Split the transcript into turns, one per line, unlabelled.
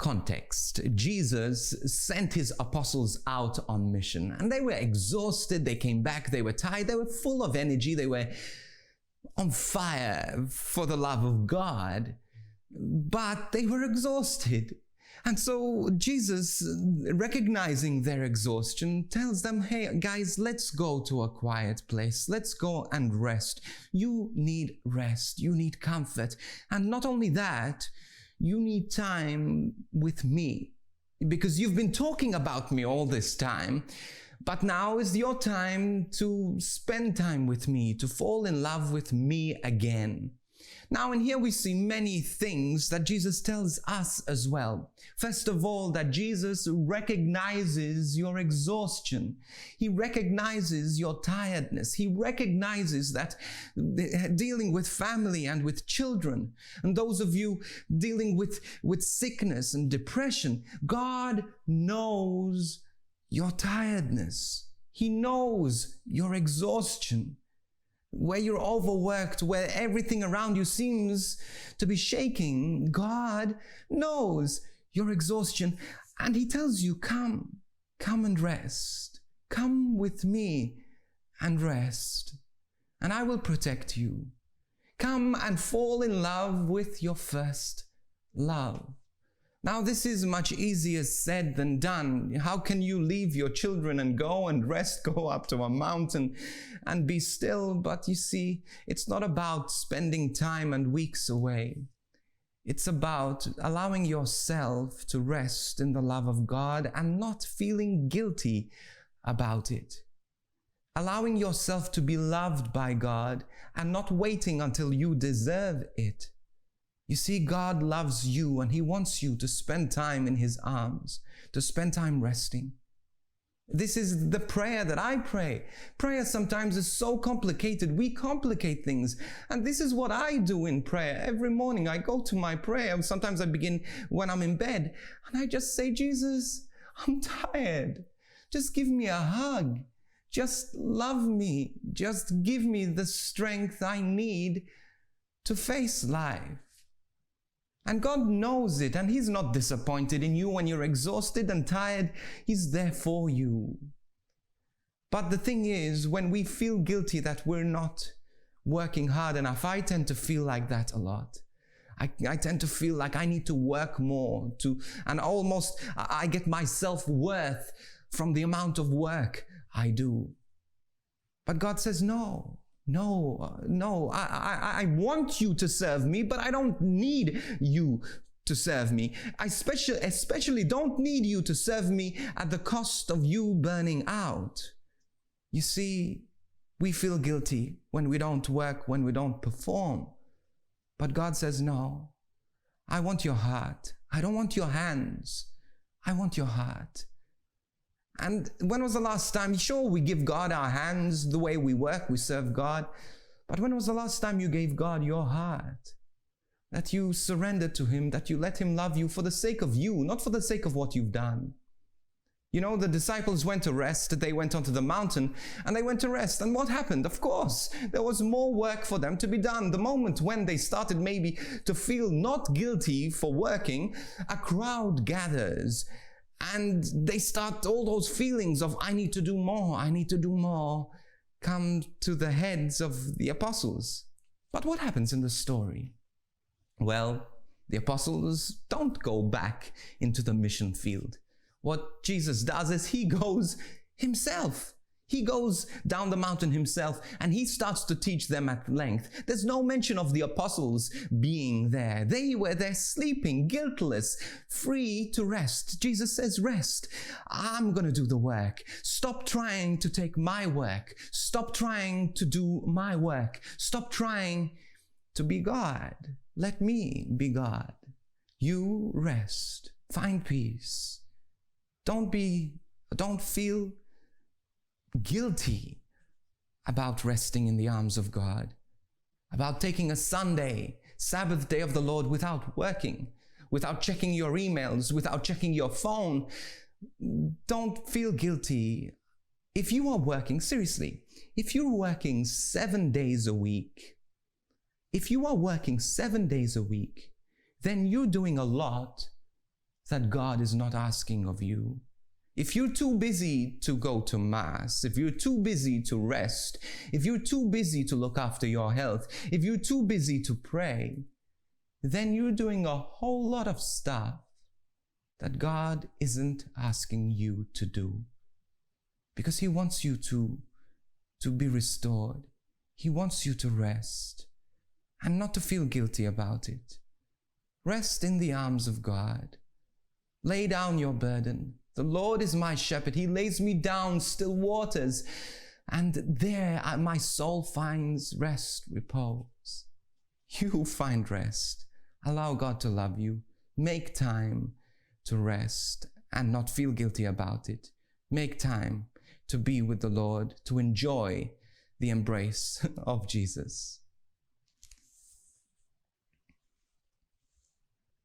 context, Jesus sent his apostles out on mission, and they were exhausted. They came back, they were tired, they were full of energy, they were on fire for the love of God, but they were exhausted. And so Jesus, recognizing their exhaustion, tells them, hey guys, let's go to a quiet place. Let's go and rest. You need rest. You need comfort. And not only that, you need time with me, because you've been talking about me all this time. But now is your time to spend time with me, to fall in love with me again. Now, in here we see many things that Jesus tells us as well. First of all, that Jesus recognizes your exhaustion. He recognizes your tiredness. He recognizes that dealing with family and with children, and those of you dealing with sickness and depression, God knows your tiredness. He knows your exhaustion, where you're overworked, where everything around you seems to be shaking. God knows your exhaustion, and he tells you, come and rest. Come with me and rest, and I will protect you. Come and fall in love with your first love. Now, this is much easier said than done. How can you leave your children and go and rest, go up to a mountain and be still? But you see, it's not about spending time and weeks away. It's about allowing yourself to rest in the love of God and not feeling guilty about it. Allowing yourself to be loved by God and not waiting until you deserve it. You see, God loves you and he wants you to spend time in his arms, to spend time resting. This is the prayer that I pray. Prayer sometimes is so complicated. We complicate things. And this is what I do in prayer. Every morning I go to my prayer. Sometimes I begin when I'm in bed and I just say, Jesus, I'm tired. Just give me a hug. Just love me. Just give me the strength I need to face life. And God knows it, and he's not disappointed in you when you're exhausted and tired. He's there for you. But the thing is, when we feel guilty that we're not working hard enough, I tend to feel like that a lot. I tend to feel like I need to work more, and almost I get my self-worth from the amount of work I do. But God says, no, I want you to serve me, but I don't need you to serve me. I especially don't need you to serve me at the cost of you burning out. You see, we feel guilty when we don't work, when we don't perform. But God says, no, I want your heart. I don't want your hands. I want your heart. And when was the last time, sure, we give God our hands, the way we work, we serve God. But when was the last time you gave God your heart? That you surrendered to him, that you let him love you for the sake of you, not for the sake of what you've done. You know, the disciples went to rest. They went onto the mountain and they went to rest. And what happened? Of course, there was more work for them to be done. The moment when they started maybe to feel not guilty for working, a crowd gathers. And they start, all those feelings of, I need to do more, come to the heads of the apostles. But what happens in the story? Well, the apostles don't go back into the mission field. What Jesus does is he goes himself. He goes down the mountain himself and he starts to teach them at length. There's no mention of the apostles being there. They were there sleeping, guiltless, free to rest. Jesus says, rest. I'm going to do the work. Stop trying to take my work. Stop trying to do my work. Stop trying to be God. Let me be God. You rest. Find peace. Don't feel guilty about resting in the arms of God, about taking a Sunday, Sabbath day of the Lord without working, without checking your emails, without checking your phone. Don't feel guilty. If you are working, seriously, if you're working 7 days a week, then you're doing a lot that God is not asking of you. If you're too busy to go to Mass, if you're too busy to rest, if you're too busy to look after your health, if you're too busy to pray, then you're doing a whole lot of stuff that God isn't asking you to do. Because He wants you to be restored. He wants you to rest and not to feel guilty about it. Rest in the arms of God. Lay down your burden. The Lord is my shepherd. He lays me down still waters, and there my soul finds rest, repose. You find rest. Allow God to love you. Make time to rest and not feel guilty about it. Make time to be with the Lord, to enjoy the embrace of Jesus.